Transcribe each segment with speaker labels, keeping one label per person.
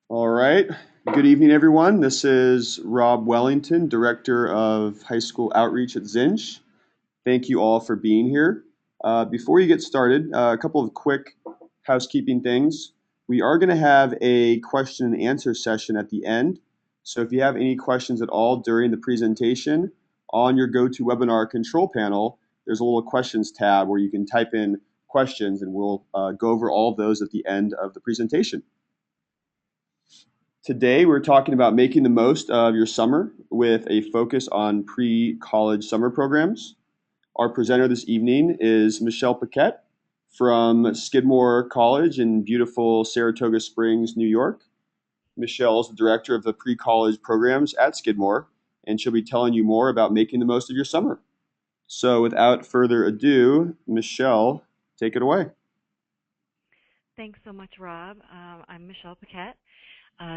Speaker 1: All right. Good evening, everyone. This is Rob Wellington, Director of High School Outreach at Zinch. Thank you all for being here. Before you get started, a couple of quick housekeeping things. We are going to have a question and answer session at the end. So if you have any questions at all during the presentation, on your GoToWebinar control panel, there's a little questions tab where you can type in questions and we'll go over all of those at the end of the presentation. Today, we're talking about making the most of your summer with a focus on pre-college summer programs. Our presenter this evening is Michelle Paquette from Skidmore College in beautiful Saratoga Springs, New York. Michelle is the director of the pre-college programs at Skidmore, and she'll be telling you more about making the most of your summer. So without further ado, Michelle, take it away.
Speaker 2: Thanks so much, Rob. I'm Michelle Paquette,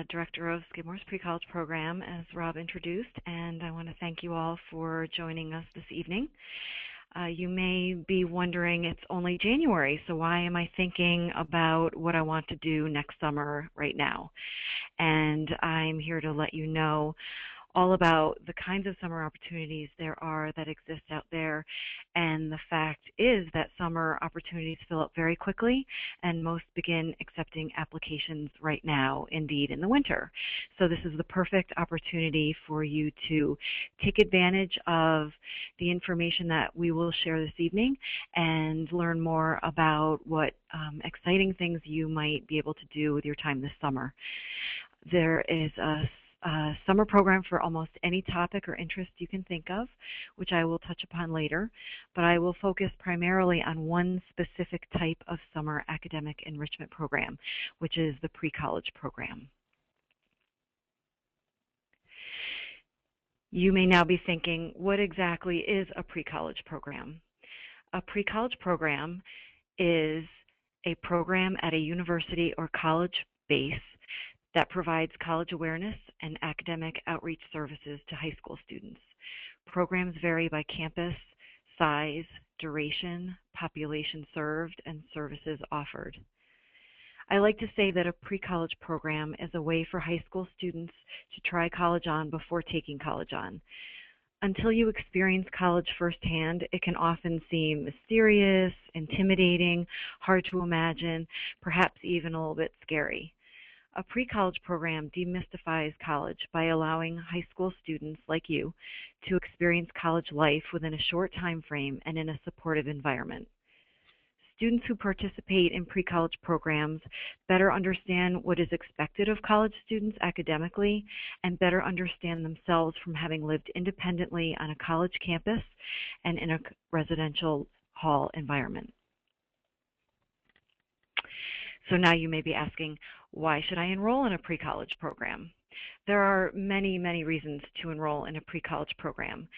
Speaker 2: Director of Skidmore's Pre-College Program, as Rob introduced, and I want to thank you all for joining us this evening. You may be wondering, it's only January, so why am I thinking about what I want to do next summer right now? And I'm here to let you know all about the kinds of summer opportunities there are that exist out there. And the fact is that summer opportunities fill up very quickly, and most begin accepting applications right now, indeed, in the winter. So this is the perfect opportunity for you to take advantage of the information that we will share this evening and learn more about what exciting things you might be able to do with your time this summer. There is a summer program for almost any topic or interest you can think of, which I will touch upon later, but I will focus primarily on one specific type of summer academic enrichment program, which is the pre-college program. You may now be thinking, what exactly is a pre-college program? A pre-college program is a program at a university or college base that provides college awareness and academic outreach services to high school students. Programs vary by campus, size, duration, population served, and services offered. I like to say that a pre-college program is a way for high school students to try college on before taking college on. Until you experience college firsthand, it can often seem mysterious, intimidating, hard to imagine, perhaps even a little bit scary. A pre-college program demystifies college by allowing high school students like you to experience college life within a short time frame and in a supportive environment. Students who participate in pre-college programs better understand what is expected of college students academically and better understand themselves from having lived independently on a college campus and in a residential hall environment. So now you may be asking, why should I enroll in a pre-college program? There are many, many reasons to enroll in a pre-college program.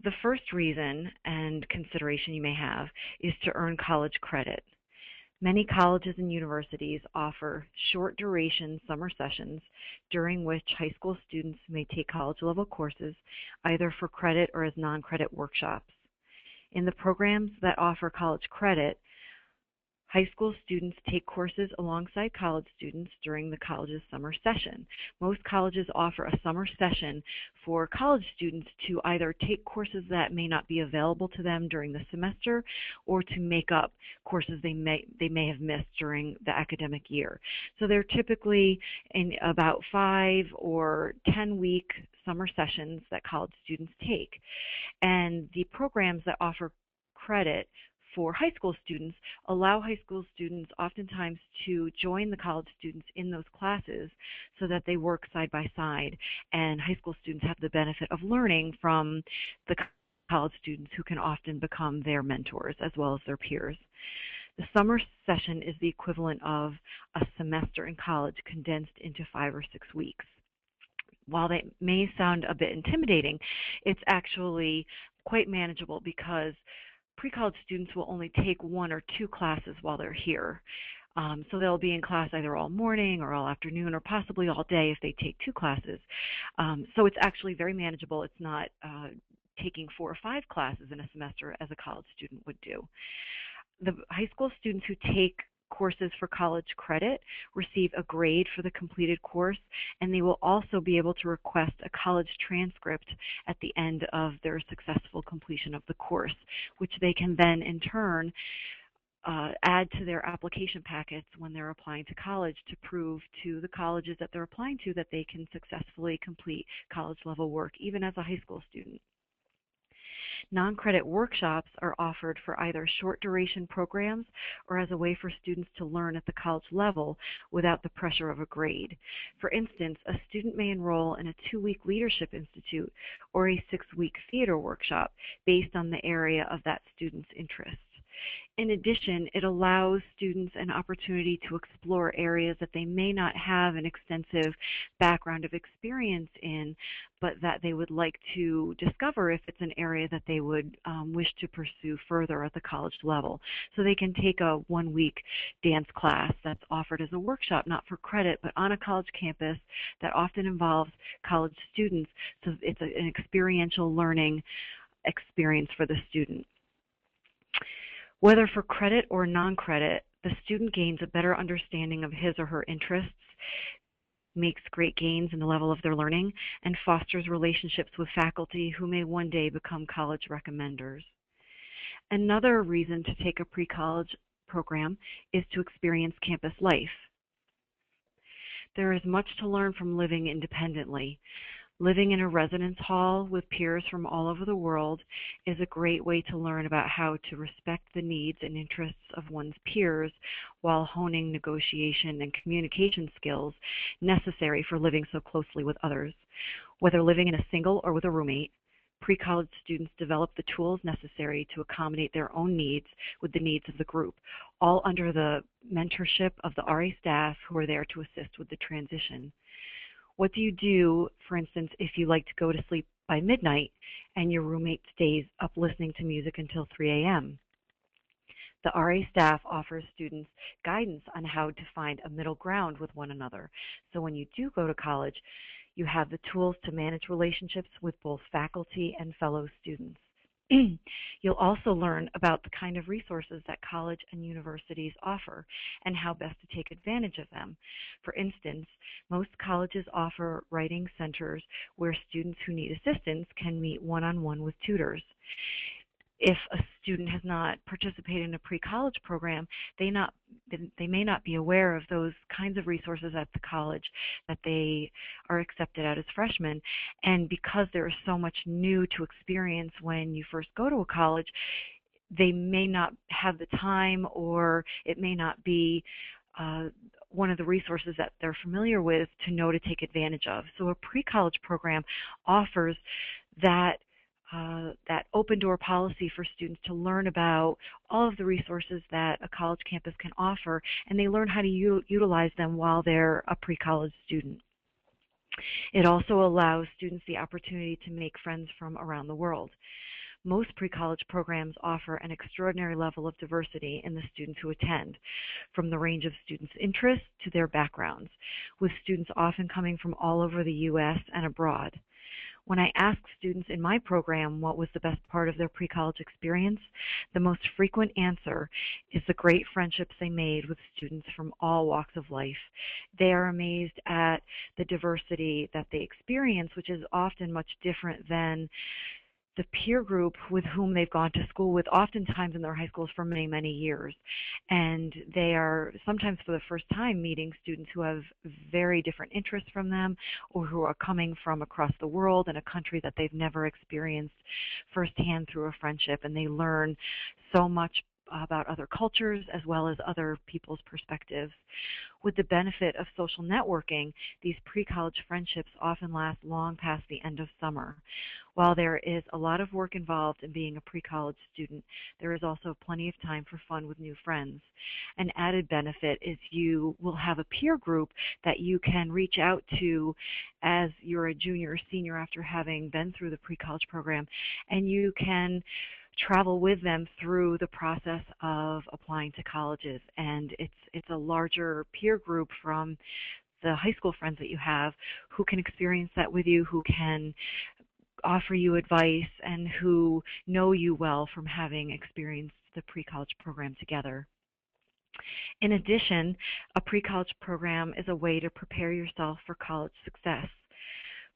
Speaker 2: The first reason and consideration you may have is to earn college credit. Many colleges and universities offer short duration summer sessions during which high school students may take college level courses either for credit or as non-credit workshops. In the programs that offer college credit, high school students take courses alongside college students during the college's summer session. Most colleges offer a summer session for college students to either take courses that may not be available to them during the semester or to make up courses they may have missed during the academic year. So they're typically in about 5 or 10-week summer sessions that college students take. And the programs that offer credit for high school students allow high school students oftentimes to join the college students in those classes so that they work side by side, and high school students have the benefit of learning from the college students who can often become their mentors as well as their peers. The summer session is the equivalent of a semester in college condensed into 5 or 6 weeks. While that may sound a bit intimidating, it's actually quite manageable because pre-college students will only take 1 or 2 classes while they're here. So they'll be in class either all morning or all afternoon or possibly all day if they take 2 classes. So it's actually very manageable. It's not taking 4 or 5 classes in a semester as a college student would do. The high school students who take courses for college credit receive a grade for the completed course, and they will also be able to request a college transcript at the end of their successful completion of the course, which they can then in turn add to their application packets when they're applying to college to prove to the colleges that they're applying to that they can successfully complete college level work even as a high school student. Non-credit workshops are offered for either short duration programs or as a way for students to learn at the college level without the pressure of a grade. For instance, a student may enroll in a 2-week leadership institute or a 6-week theater workshop based on the area of that student's interest. In addition, it allows students an opportunity to explore areas that they may not have an extensive background of experience in, but that they would like to discover if it's an area that they would wish to pursue further at the college level. So they can take a 1-week dance class that's offered as a workshop, not for credit, but on a college campus that often involves college students. So it's an experiential learning experience for the student. Whether for credit or non-credit, the student gains a better understanding of his or her interests, makes great gains in the level of their learning, and fosters relationships with faculty who may one day become college recommenders. Another reason to take a pre-college program is to experience campus life. There is much to learn from living independently. Living in a residence hall with peers from all over the world is a great way to learn about how to respect the needs and interests of one's peers while honing negotiation and communication skills necessary for living so closely with others. Whether living in a single or with a roommate, pre-college students develop the tools necessary to accommodate their own needs with the needs of the group, all under the mentorship of the RA staff who are there to assist with the transition. What do you do, for instance, if you like to go to sleep by midnight and your roommate stays up listening to music until 3 a.m.? The RA staff offers students guidance on how to find a middle ground with one another. So when you do go to college, you have the tools to manage relationships with both faculty and fellow students. You'll also learn about the kind of resources that college and universities offer and how best to take advantage of them. For instance, most colleges offer writing centers where students who need assistance can meet one-on-one with tutors. If a student has not participated in a pre-college program, they may not be aware of those kinds of resources at the college that they are accepted at as freshmen. And because there is so much new to experience when you first go to a college, they may not have the time, or it may not be one of the resources that they're familiar with to know to take advantage of. So a pre-college program offers that open door policy for students to learn about all of the resources that a college campus can offer, and they learn how to utilize them while they're a pre-college student. It also allows students the opportunity to make friends from around the world. Most pre-college programs offer an extraordinary level of diversity in the students who attend, from the range of students' interests to their backgrounds, with students often coming from all over the U.S. and abroad. When I ask students in my program what was the best part of their pre-college experience, the most frequent answer is the great friendships they made with students from all walks of life. They are amazed at the diversity that they experience, which is often much different than the peer group with whom they've gone to school with, oftentimes in their high schools for many, many years. And they are sometimes for the first time meeting students who have very different interests from them, or who are coming from across the world in a country that they've never experienced firsthand through a friendship. And they learn so much about other cultures as well as other people's perspectives. With the benefit of social networking, these pre-college friendships often last long past the end of summer. While there is a lot of work involved in being a pre-college student, there is also plenty of time for fun with new friends. An added benefit is you will have a peer group that you can reach out to as you're a junior or senior after having been through the pre-college program, and you can travel with them through the process of applying to colleges. And it's a larger peer group from the high school friends that you have who can experience that with you, who can offer you advice, and who know you well from having experienced the pre-college program together. In addition, a pre-college program is a way to prepare yourself for college success.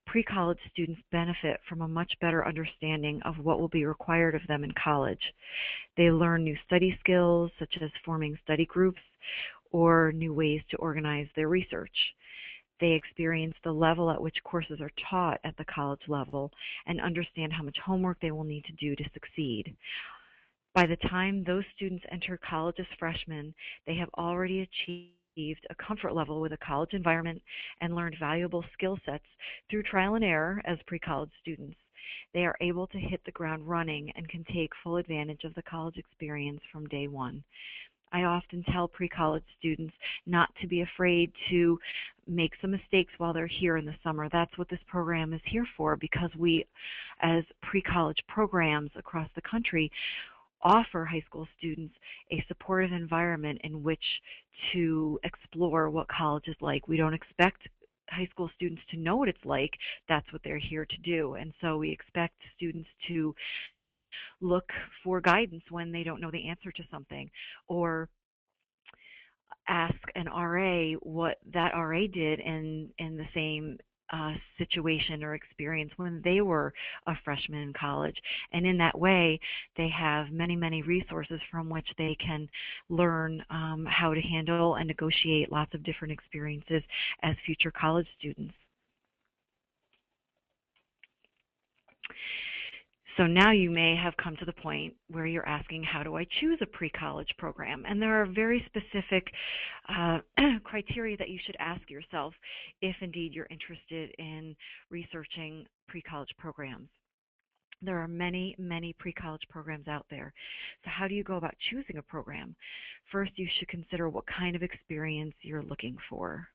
Speaker 2: Pre-college students benefit from a much better understanding of what will be required of them in college. They learn new study skills, such as forming study groups or new ways to organize their research. They experience the level at which courses are taught at the college level and understand how much homework they will need to do to succeed. By the time those students enter college as freshmen, they have already achieved a comfort level with a college environment and learned valuable skill sets through trial and error as pre-college students. They are able to hit the ground running and can take full advantage of the college experience from day one. I often tell pre-college students not to be afraid to make some mistakes while they're here in the summer. That's what this program is here for, because we, as pre-college programs across the country, offer high school students a supportive environment in which to explore what college is like. We don't expect high school students to know what it's like. That's what they're here to do. And so we expect students to look for guidance when they don't know the answer to something, or ask an RA what that RA did in the same situation or experience when they were a freshman in college. And in that way, they have many, many resources from which they can learn how to handle and negotiate lots of different experiences as future college students. So now you may have come to the point where you're asking, how do I choose a pre-college program? And there are very specific criteria that you should ask yourself if indeed you're interested in researching pre-college programs. There are many, many pre-college programs out there. So how do you go about choosing a program? First, you should consider what kind of experience you're looking for.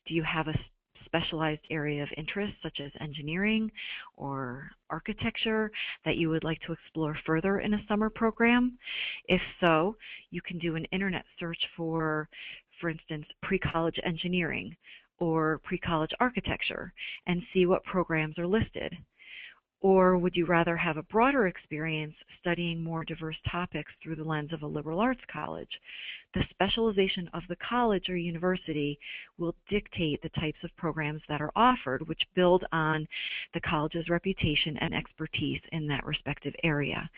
Speaker 2: Do you have a specialized area of interest, such as engineering or architecture, that you would like to explore further in a summer program? If so, you can do an internet search for instance, pre-college engineering or pre-college architecture, and see what programs are listed. Or would you rather have a broader experience studying more diverse topics through the lens of a liberal arts college? The specialization of the college or university will dictate the types of programs that are offered, which build on the college's reputation and expertise in that respective area.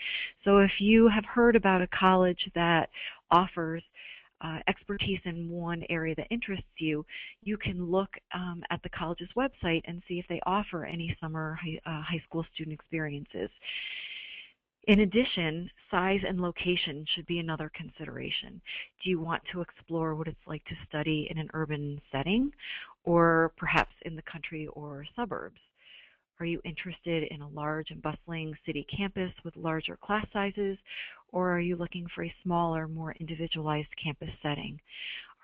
Speaker 2: So if you have heard about a college that offers expertise in one area that interests you, you can look at the college's website and see if they offer any summer high school student experiences. In addition, size and location should be another consideration. Do you want to explore what it's like to study in an urban setting, or perhaps in the country or suburbs? Are you interested in a large and bustling city campus with larger class sizes, or are you looking for a smaller, more individualized campus setting?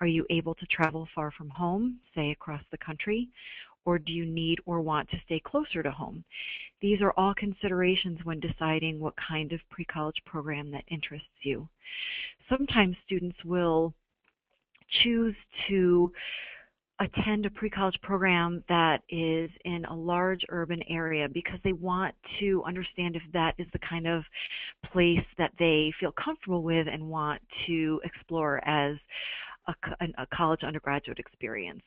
Speaker 2: Are you able to travel far from home, say across the country, or do you need or want to stay closer to home? These are all considerations when deciding what kind of pre-college program that interests you. Sometimes students will choose to attend a pre-college program that is in a large urban area because they want to understand if that is the kind of place that they feel comfortable with and want to explore as a college undergraduate experience.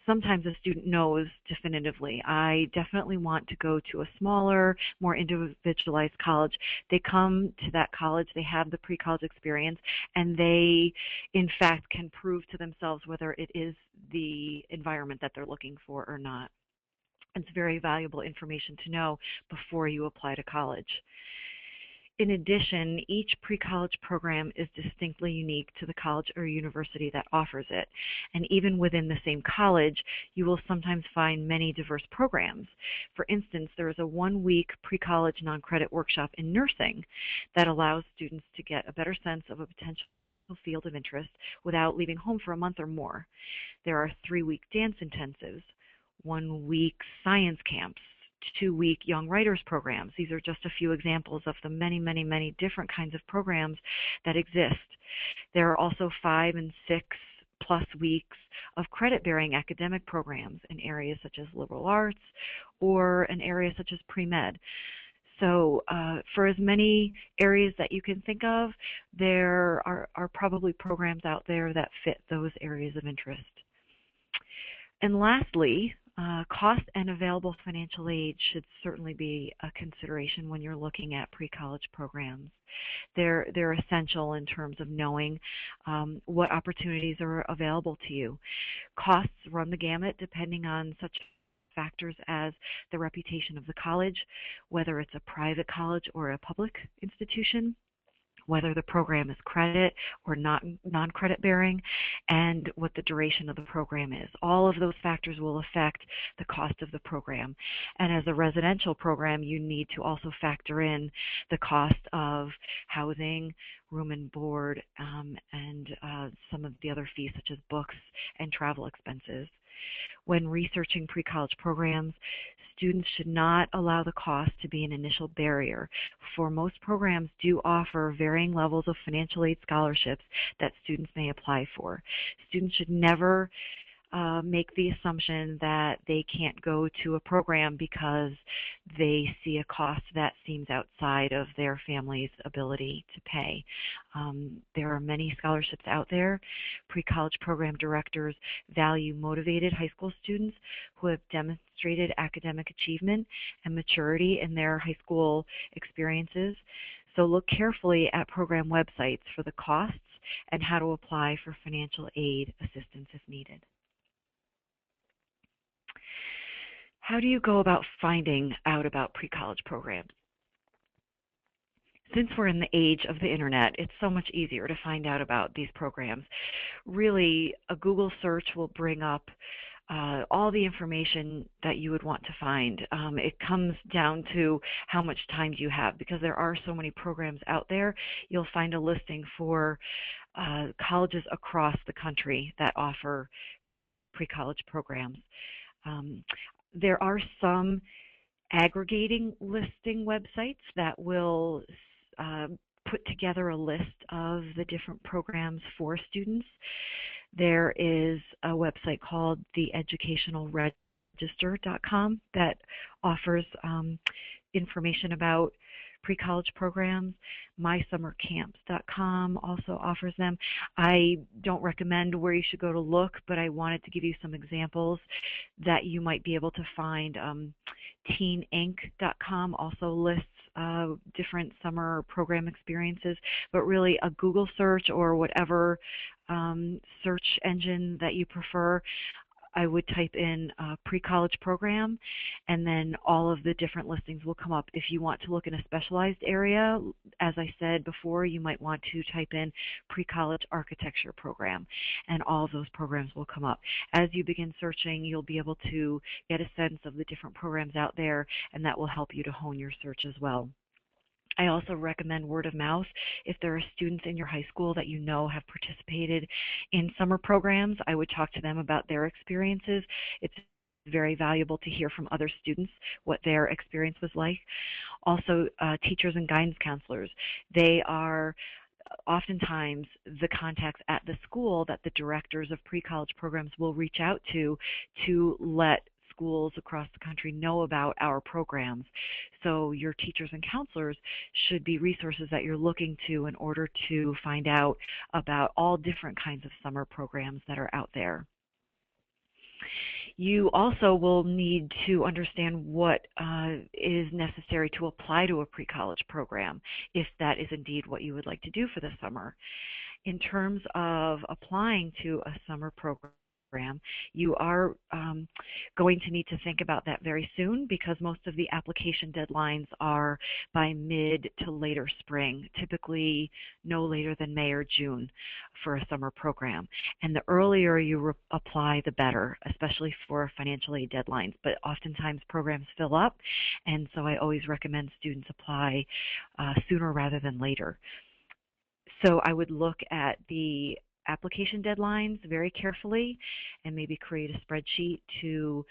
Speaker 2: Sometimes a student knows definitively, I definitely want to go to a smaller, more individualized college. They come to that college, they have the pre-college experience, and they, in fact, can prove to themselves whether it is the environment that they're looking for or not. It's very valuable information to know before you apply to college. In addition, each pre-college program is distinctly unique to the college or university that offers it. And even within the same college, you will sometimes find many diverse programs. For instance, there is a one-week pre-college non-credit workshop in nursing that allows students to get a better sense of a potential field of interest without leaving home for a month or more. There are 3-week dance intensives, 1-week science camps, 2-week Young Writers programs. These are just a few examples of the many, many, many different kinds of programs that exist. There are also 5 and 6+ weeks of credit-bearing academic programs in areas such as liberal arts or an area such as pre-med. So for as many areas that you can think of, there are probably programs out there that fit those areas of interest. And lastly, cost and available financial aid should certainly be a consideration when you're looking at pre-college programs. They're essential in terms of knowing what opportunities are available to you. Costs run the gamut depending on such factors as the reputation of the college, whether it's a private college or a public institution, whether the program is credit or not non-credit bearing, and what the duration of the program is. All of those factors will affect the cost of the program. And as a residential program, you need to also factor in the cost of housing, room and board, and some of the other fees such as books and travel expenses. When researching pre-college programs, students should not allow the cost to be an initial barrier, for most programs do offer varying levels of financial aid scholarships that students may apply for. Students should never make the assumption that they can't go to a program because they see a cost that seems outside of their family's ability to pay. There are many scholarships out there. Pre-college program directors value motivated high school students who have demonstrated academic achievement and maturity in their high school experiences. So look carefully at program websites for the costs and how to apply for financial aid assistance if needed. How do you go about finding out about pre-college programs? Since we're in the age of the internet, it's so much easier to find out about these programs. Really, a Google search will bring up all the information that you would want to find. It comes down to how much time you have, because there are so many programs out there. You'll find a listing for colleges across the country that offer pre-college programs. There are some aggregating listing websites that will put together a list of the different programs for students. There is a website called theeducationalregister.com that offers information about pre-college programs. mysummercamps.com also offers them. I don't recommend where you should go to look, but I wanted to give you some examples that you might be able to find. teeninc.com also lists different summer program experiences, but really a Google search or whatever search engine that you prefer, I would type in pre-college program, and then all of the different listings will come up. If you want to look in a specialized area, as I said before, you might want to type in pre-college architecture program, and all of those programs will come up. As you begin searching, you'll be able to get a sense of the different programs out there, and that will help you to hone your search as well. I also recommend word of mouth. If there are students in your high school that you know have participated in summer programs, I would talk to them about their experiences. It's very valuable to hear from other students what their experience was like. Also, teachers and guidance counselors. They are oftentimes the contacts at the school that the directors of pre-college programs will reach out to let schools across the country know about our programs. So your teachers and counselors should be resources that you're looking to in order to find out about all different kinds of summer programs that are out there. You also will need to understand what is necessary to apply to a pre-college program, if that is indeed what you would like to do for the summer. In terms of applying to a summer program, you are going to need to think about that very soon, because most of the application deadlines are by mid to later spring, typically no later than May or June for a summer program. And the earlier you apply, the better, especially for financial aid deadlines. But oftentimes programs fill up, and so I always recommend students apply sooner rather than later. So I would look at the application deadlines very carefully and maybe create a spreadsheet to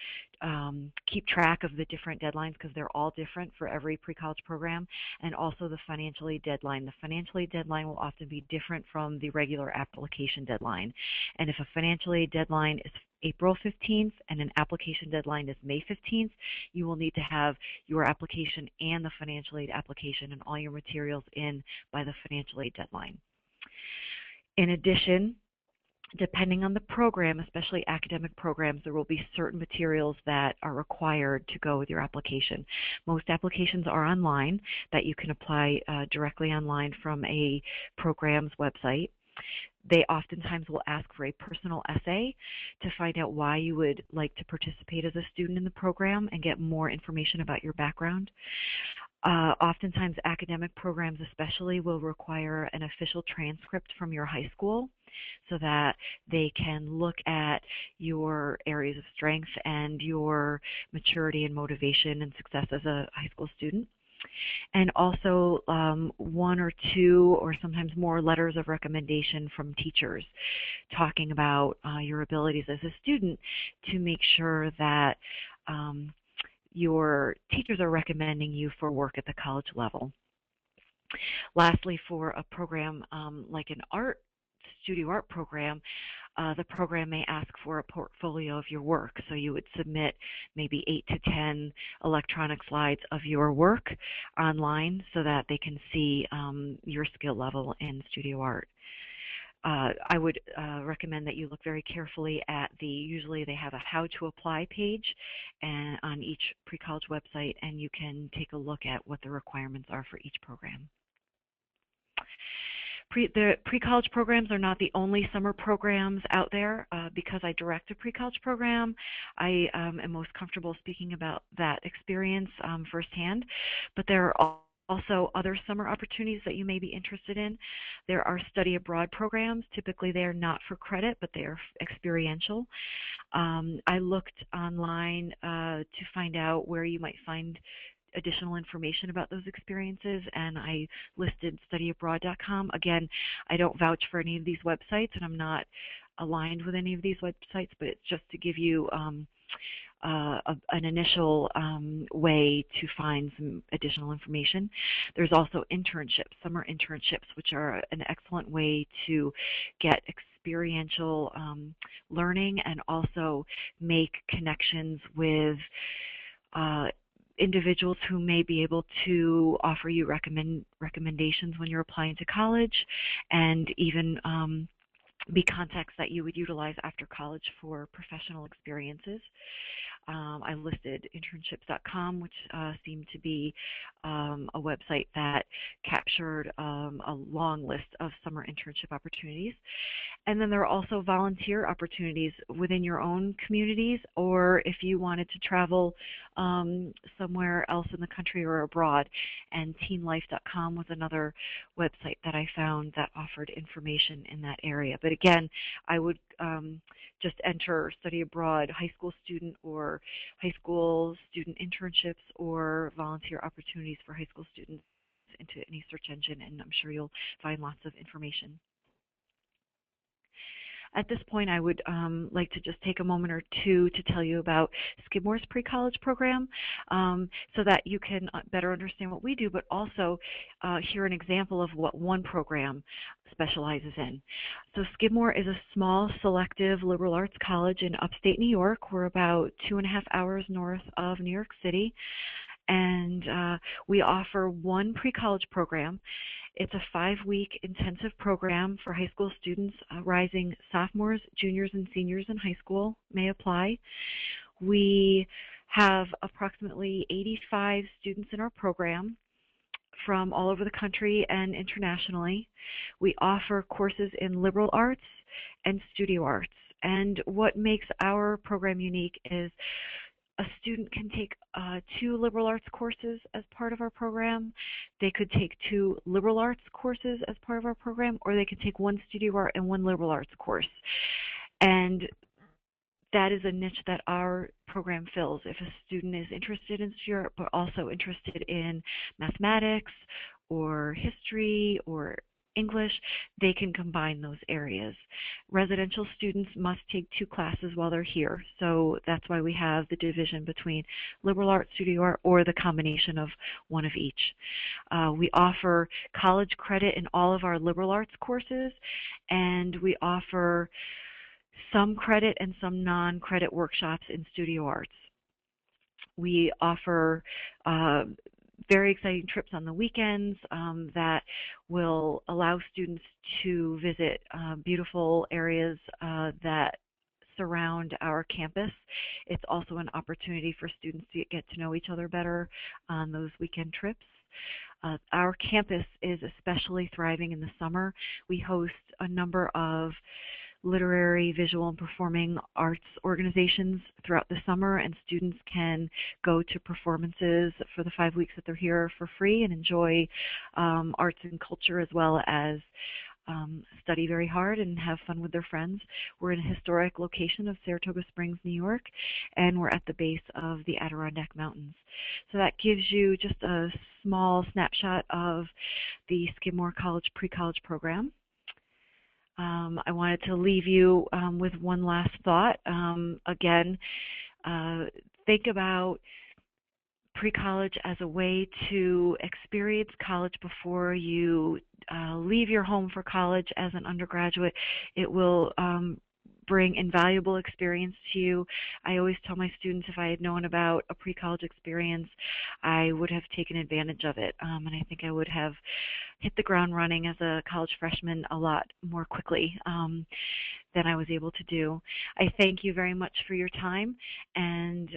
Speaker 2: keep track of the different deadlines, because they're all different for every pre-college program, and also the financial aid deadline. The financial aid deadline will often be different from the regular application deadline. And if a financial aid deadline is April 15th and an application deadline is May 15th, you will need to have your application and the financial aid application and all your materials in by the financial aid deadline. In addition, depending on the program, especially academic programs, there will be certain materials that are required to go with your application. Most applications are online, that you can apply directly online from a program's website. They oftentimes will ask for a personal essay to find out why you would like to participate as a student in the program and get more information about your background. Oftentimes academic programs especially will require an official transcript from your high school so that they can look at your areas of strength and your maturity and motivation and success as a high school student. And also one or two or sometimes more letters of recommendation from teachers talking about your abilities as a student to make sure that your teachers are recommending you for work at the college level. Lastly, for a program like an studio art program, the program may ask for a portfolio of your work. So you would submit maybe 8 to 10 electronic slides of your work online so that they can see your skill level in studio art. I would recommend that you look very carefully at usually they have a how to apply page on each pre-college website, and you can take a look at what the requirements are for each program. The pre-college programs are not the only summer programs out there. Because I direct a pre-college program, I am most comfortable speaking about that experience firsthand, but there are also other summer opportunities that you may be interested in. There are study abroad programs. Typically they are not for credit, but they are experiential. I looked online to find out where you might find additional information about those experiences, and I listed studyabroad.com. Again, I don't vouch for any of these websites, and I'm not aligned with any of these websites, but it's just to give you an initial way to find some additional information. There's also internships, summer internships, which are an excellent way to get experiential learning and also make connections with individuals who may be able to offer you recommendations when you're applying to college, and even be contacts that you would utilize after college for professional experiences. I listed internships.com, which seemed to be a website that captured a long list of summer internship opportunities. And then there are also volunteer opportunities within your own communities, or if you wanted to travel somewhere else in the country or abroad. And teenlife.com was another website that I found that offered information in that area. But again, I would just enter study abroad, high school student or high school student internships or volunteer opportunities for high school students into any search engine, and I'm sure you'll find lots of information. At this point, I would like to just take a moment or two to tell you about Skidmore's pre-college program so that you can better understand what we do, but also hear an example of what one program specializes in. So Skidmore is a small, selective liberal arts college in upstate New York. We're about 2.5 hours north of New York City, and we offer one pre-college program. It's a 5-week intensive program for high school students. Rising sophomores, juniors, and seniors in high school may apply. We have approximately 85 students in our program from all over the country and internationally. We offer courses in liberal arts and studio arts. And what makes our program unique is a student can take 2 liberal arts courses as part of our program. They could take 2 liberal arts courses as part of our program, or they could take 1 studio art and 1 liberal arts course. And that is a niche that our program fills. If a student is interested in studio art, but also interested in mathematics or history or English, they can combine those areas. Residential students must take 2 classes while they're here, so that's why we have the division between liberal arts, studio art, or the combination of one of each. We offer college credit in all of our liberal arts courses, and we offer some credit and some non-credit workshops in studio arts. We offer very exciting trips on the weekends that will allow students to visit beautiful areas that surround our campus. It's also an opportunity for students to get to know each other better on those weekend trips. Our campus is especially thriving in the summer. We host a number of literary, visual, and performing arts organizations throughout the summer, and students can go to performances for the 5 weeks that they're here for free and enjoy arts and culture, as well as study very hard and have fun with their friends. We're in a historic location of Saratoga Springs, New York, and we're at the base of the Adirondack Mountains. So that gives you just a small snapshot of the Skidmore College pre-college program. I wanted to leave you with one last thought. Again, think about pre-college as a way to experience college before you leave your home for college as an undergraduate. It will bring invaluable experience to you. I always tell my students if I had known about a pre-college experience, I would have taken advantage of it, and I think I would have hit the ground running as a college freshman a lot more quickly than I was able to do. I thank you very much for your time, and